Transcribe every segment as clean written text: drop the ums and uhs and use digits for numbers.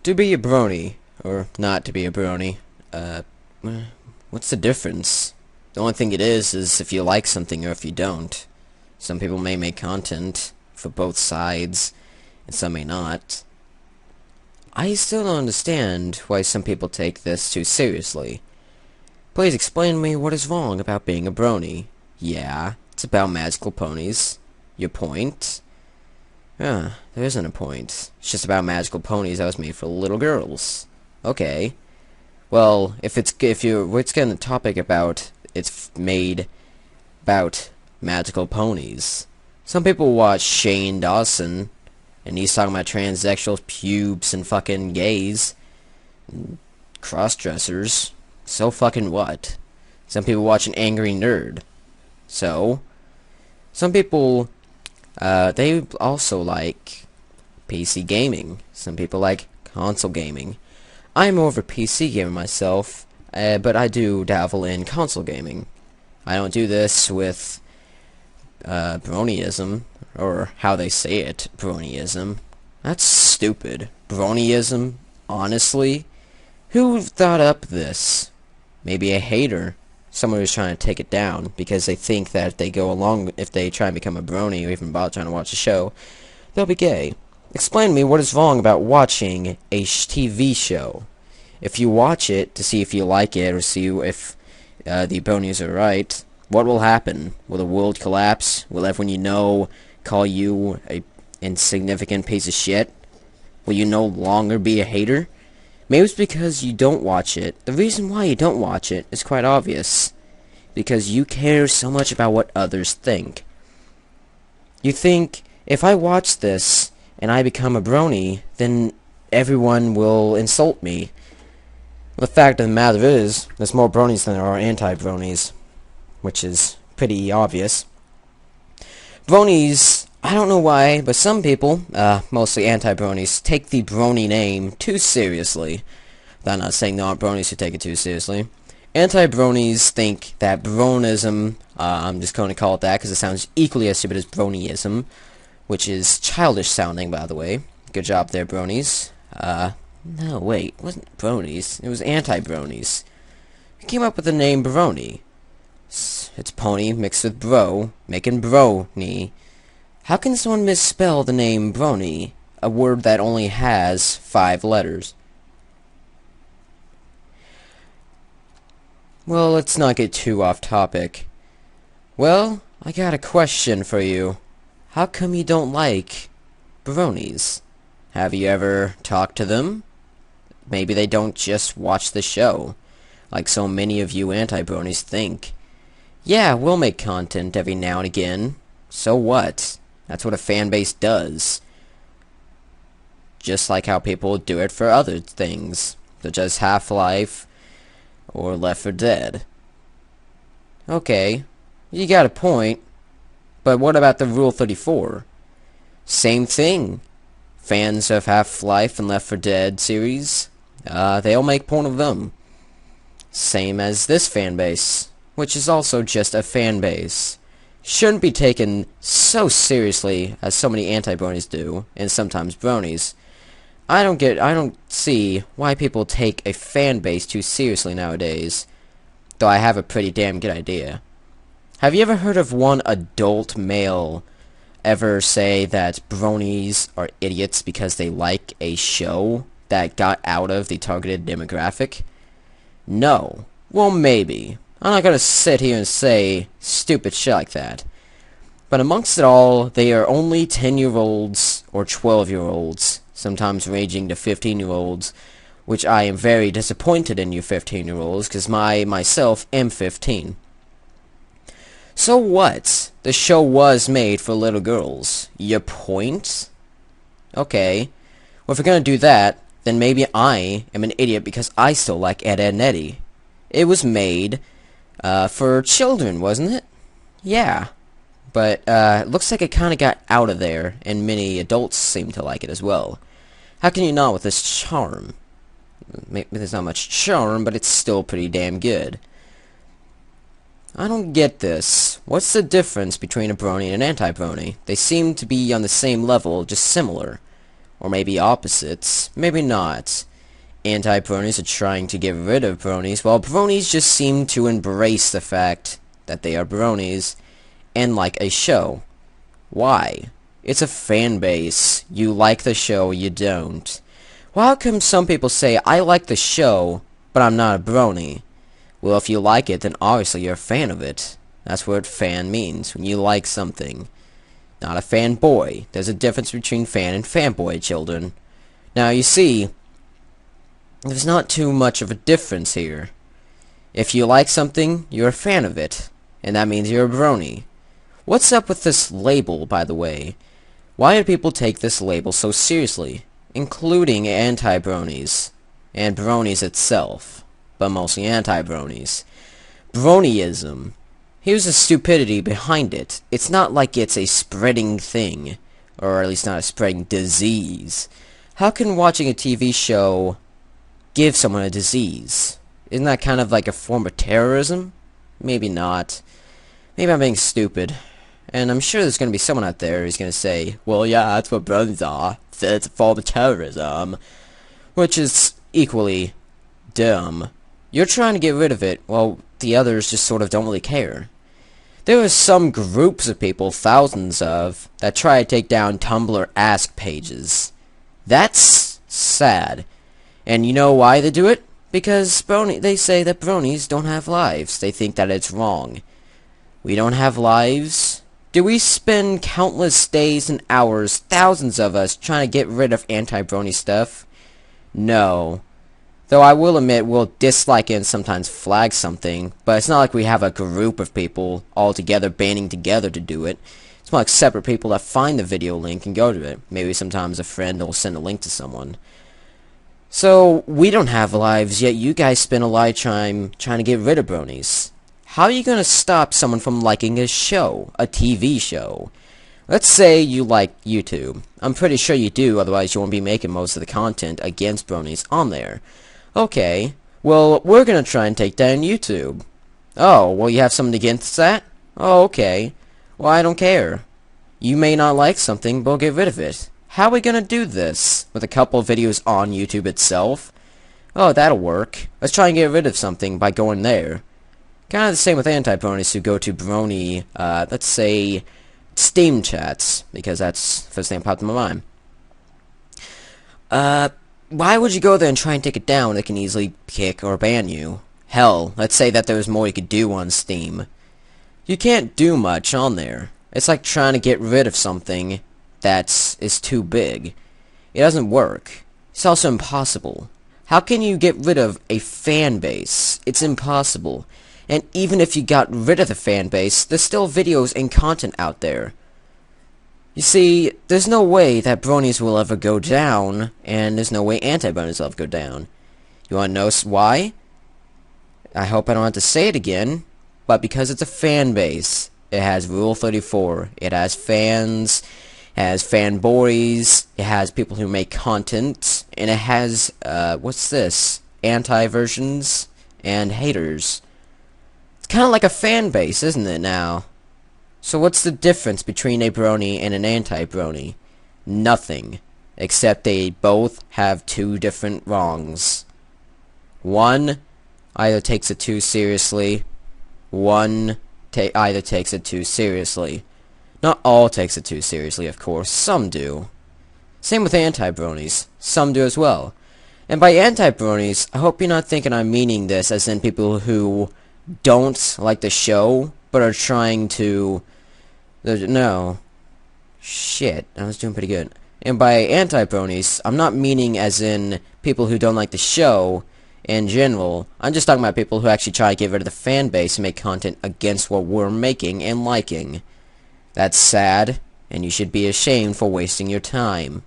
To be a brony, or not to be a brony, uh, what's the difference? The only thing it is if you like something or if you don't. Some people may make content for both sides, and some may not. I still don't understand why some people take this too seriously. Please explain to me what is wrong about being a brony. Yeah, it's about magical ponies. Your point? There isn't a point. It's just about magical ponies that was made for little girls. Okay. Well, if we're getting a topic about it's made about magical ponies. Some people watch Shane Dawson, and he's talking about transsexuals, pubes, and fucking gays, and cross-dressers. So fucking what? Some people watch an angry nerd. So, some people, they also like PC gaming. Some people like console gaming. I'm more of a PC gamer myself, but I do dabble in console gaming. I don't do this with bronyism, or how they say it, bronyism. That's stupid. Bronyism? Honestly? Who thought up this? Maybe a hater. Someone who's trying to take it down, because they think that if they go along, if they try and become a brony, or even bother trying to watch a show, they'll be gay. Explain to me what is wrong about watching a TV show. If you watch it to see if you like it, or see if the bronies are right, what will happen? Will the world collapse? Will everyone you know call you a insignificant piece of shit? Will you no longer be a hater? Maybe it's because you don't watch it. The reason why you don't watch it is quite obvious. Because you care so much about what others think. You think, if I watch this and I become a brony, then everyone will insult me. The fact of the matter is, there's more bronies than there are anti-bronies, which is pretty obvious. Bronies, I don't know why, but some people, mostly anti-bronies, take the brony name too seriously. I'm not saying there aren't bronies who take it too seriously. Anti-bronies think that bronism, I'm just going to call it that because it sounds equally as stupid as bronyism, which is childish sounding, by the way. Good job there, bronies. No, wait, it wasn't bronies, it was anti-bronies. Who came up with the name brony? It's pony mixed with bro, making brony. How can someone misspell the name brony, a word that only has 5 letters? Well, let's not get too off topic. Well, I got a question for you. How come you don't like bronies? Have you ever talked to them? Maybe they don't just watch the show, like so many of you anti-bronies think. Yeah, we'll make content every now and again. So what? That's what a fan base does. Just like how people do it for other things, such as Half-Life or Left 4 Dead. Okay, you got a point. But what about the Rule 34? Same thing. Fans of Half-Life and Left 4 Dead series, they'll make porn of them. Same as this fan base, which is also just a fan base. Shouldn't be taken so seriously as so many anti-bronies do, and sometimes bronies. I don't see why people take a fan base too seriously nowadays, though I have a pretty damn good idea. Have you ever heard of one adult male ever say that bronies are idiots because they like a show that got out of the targeted demographic? No. Well, maybe. I'm not gonna sit here and say stupid shit like that. But amongst it all, they are only 10-year-olds or 12-year-olds, sometimes ranging to 15-year-olds, which I am very disappointed in you 15-year-olds, because myself am 15. So what? The show was made for little girls. Your point? Okay. Well, if we're gonna do that, then maybe I am an idiot because I still like Ed, Edd, and Eddy. It was made for children, wasn't it? Yeah. But it looks like it kind of got out of there, and many adults seem to like it as well. How can you not with this charm? Maybe there's not much charm, but it's still pretty damn good. I don't get this. What's the difference between a brony and an anti-brony? They seem to be on the same level, just similar. Or maybe opposites. Maybe not. Anti-Bronies are trying to get rid of Bronies, while Bronies just seem to embrace the fact that they are Bronies and like a show. Why? It's a fan base. You like the show, you don't. Well, how come some people say, I like the show, but I'm not a Brony? Well, if you like it, then obviously you're a fan of it. That's what fan means, when you like something. Not a fanboy. There's a difference between fan and fanboy, children. Now, you see, there's not too much of a difference here. If you like something, you're a fan of it, and that means you're a Brony. What's up with this label, by the way? Why do people take this label so seriously, including anti-Bronies, and Bronies itself, but mostly anti-Bronies? Bronyism. Here's the stupidity behind it. It's not like it's a spreading thing, or at least not a spreading disease. How can watching a TV show give someone a disease? Isn't that kind of like a form of terrorism? Maybe not. Maybe I'm being stupid. And I'm sure there's going to be someone out there who's going to say, well, yeah, that's what Bronies are. It's a form of terrorism. Which is equally dumb. You're trying to get rid of it, while the others just sort of don't really care. There are some groups of people, thousands of, that try to take down Tumblr Ask pages. That's sad. And you know why they do it? Because they say that Bronies don't have lives. They think that it's wrong. We don't have lives? Do we spend countless days and hours, thousands of us, trying to get rid of anti-Brony stuff? No. Though I will admit we'll dislike it and sometimes flag something, but it's not like we have a group of people all together banding together to do it. It's more like separate people that find the video link and go to it. Maybe sometimes a friend will send a link to someone. So, we don't have lives, yet you guys spend a lot of time trying to get rid of Bronies. How are you going to stop someone from liking a show, a TV show? Let's say you like YouTube. I'm pretty sure you do, otherwise you won't be making most of the content against Bronies on there. Okay, well, we're going to try and take down YouTube. Oh, well, you have something against that? Oh, okay. Well, I don't care. You may not like something, but we'll get rid of it. How are we going to do this? With a couple of videos on YouTube itself? Oh, that'll work. Let's try and get rid of something by going there. Kind of the same with anti-Bronies who go to Brony, let's say, Steam chats, because that's the first thing that popped in my mind. Why would you go there and try and take it down? They can easily kick or ban you. Hell, let's say that there was more you could do on Steam. You can't do much on there. It's like trying to get rid of something that is too big. It doesn't work. It's also impossible. How can you get rid of a fan base? It's impossible. And even if you got rid of the fan base, there's still videos and content out there. You see, there's no way that Bronies will ever go down, and there's no way anti-Bronies will ever go down. You wanna know why? I hope I don't have to say it again, but because it's a fan base. It has Rule 34. It has fans, it has fanboys, it has people who make content, and it has, what's this? Anti-versions and haters. It's kinda like a fan base, isn't it now? So what's the difference between a Brony and an anti-Brony? Nothing. Except they both have two different wrongs. One either takes it too seriously. One either takes it too seriously. Not all takes it too seriously, of course. Some do. Same with anti-Bronies. Some do as well. And by anti-Bronies, I hope you're not thinking I'm meaning this as in people who don't like the show, but are trying to... No. Shit, I was doing pretty good. And by anti-Bronies, I'm not meaning as in people who don't like the show in general. I'm just talking about people who actually try to get rid of the fan base and make content against what we're making and liking. That's sad, and you should be ashamed for wasting your time.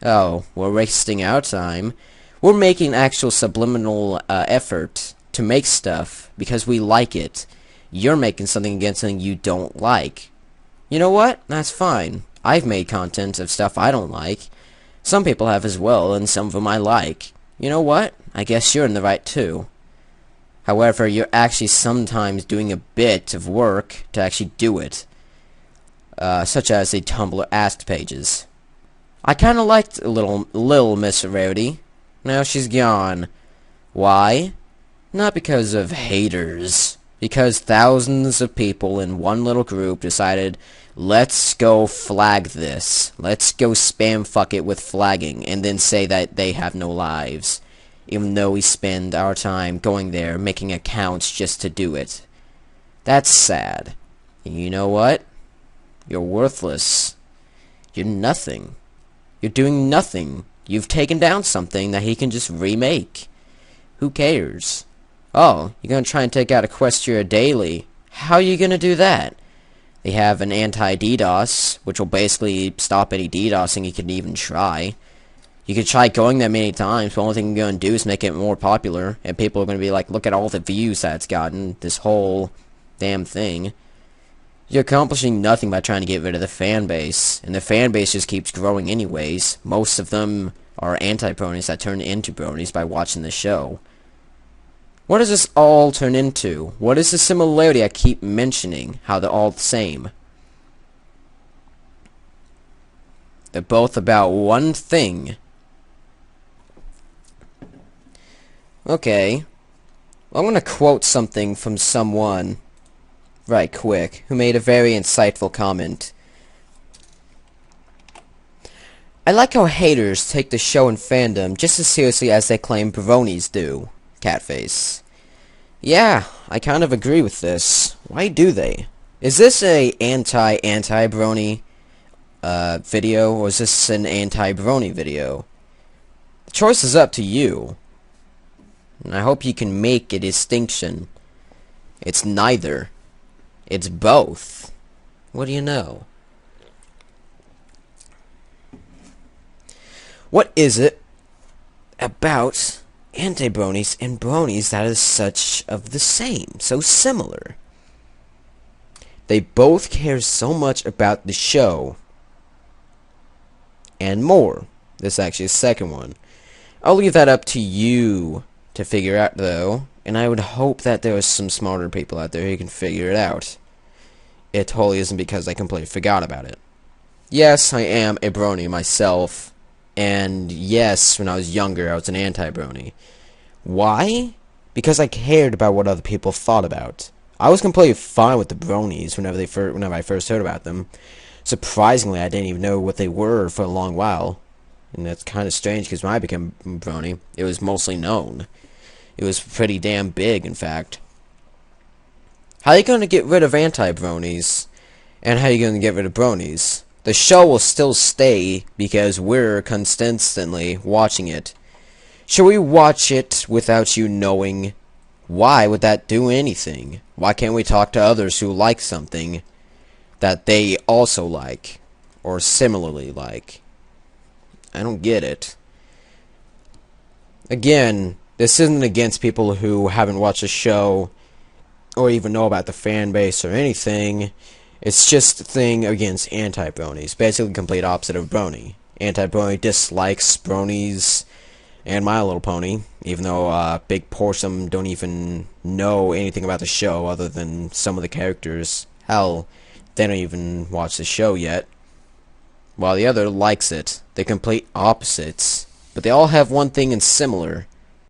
Oh, we're wasting our time? We're making actual subliminal effort to make stuff because we like it. You're making something against something you don't like. You know what? That's fine. I've made content of stuff I don't like. Some people have as well, and some of them I like. You know what? I guess you're in the right too. However, you're actually sometimes doing a bit of work to actually do it. Such as the Tumblr Asked pages. I kinda liked little Miss Rarity. Now she's gone. Why? Not because of haters. Because thousands of people in one little group decided, let's go flag this. Let's go spam fuck it with flagging, and then say that they have no lives. Even though we spend our time going there, making accounts just to do it. That's sad. And you know what? You're worthless. You're nothing. You're doing nothing. You've taken down something that he can just remake. Who cares? Oh, you're gonna try and take out Equestria daily. How are you gonna do that? They have an anti-DDoS, which will basically stop any DDoSing you can even try. You could try going there many times, but the only thing you're gonna do is make it more popular, and people are gonna be like, look at all the views that it's gotten, this whole damn thing. You're accomplishing nothing by trying to get rid of the fan base, and the fan base just keeps growing anyways. Most of them are anti-bronies that turn into bronies by watching the show. What does this all turn into? What is the similarity I keep mentioning? How they're all the same? They're both about one thing. Okay. I'm gonna quote something from someone right quick, who made a very insightful comment. I like how haters take the show and fandom just as seriously as they claim bronies do. Catface. Yeah, I kind of agree with this. Why do they? Is this a anti-brony video, or is this an anti-brony video? The choice is up to you. And I hope you can make a distinction. It's neither. It's both. What do you know? What is it about anti-bronies and bronies that is such of the same, so similar? They both care so much about the show and more. This is actually the second one. I'll leave that up to you to figure out, though, and I would hope that there are some smarter people out there who can figure it out. It totally isn't because I completely forgot about it. Yes, I am a brony myself, and yes, when I was younger, I was an anti-brony. Why? Because I cared about what other people thought about. I was completely fine with the bronies whenever I first heard about them. Surprisingly, I didn't even know what they were for a long while. And that's kind of strange, because when I became a brony, it was mostly known. It was pretty damn big, in fact. How are you going to get rid of anti-bronies? And how are you going to get rid of bronies? The show will still stay, because we're constantly watching it. Should we watch it without you knowing? Why would that do anything? Why can't we talk to others who like something that they also like, or similarly like? I don't get it. Again, this isn't against people who haven't watched the show or even know about the fan base or anything. It's just a thing against anti-bronies. Basically the complete opposite of brony. Anti-brony dislikes bronies and My Little Pony, even though a big portion of them don't even know anything about the show other than some of the characters. Hell, they don't even watch the show yet. While the other likes it. They're complete opposites. But they all have one thing in similar.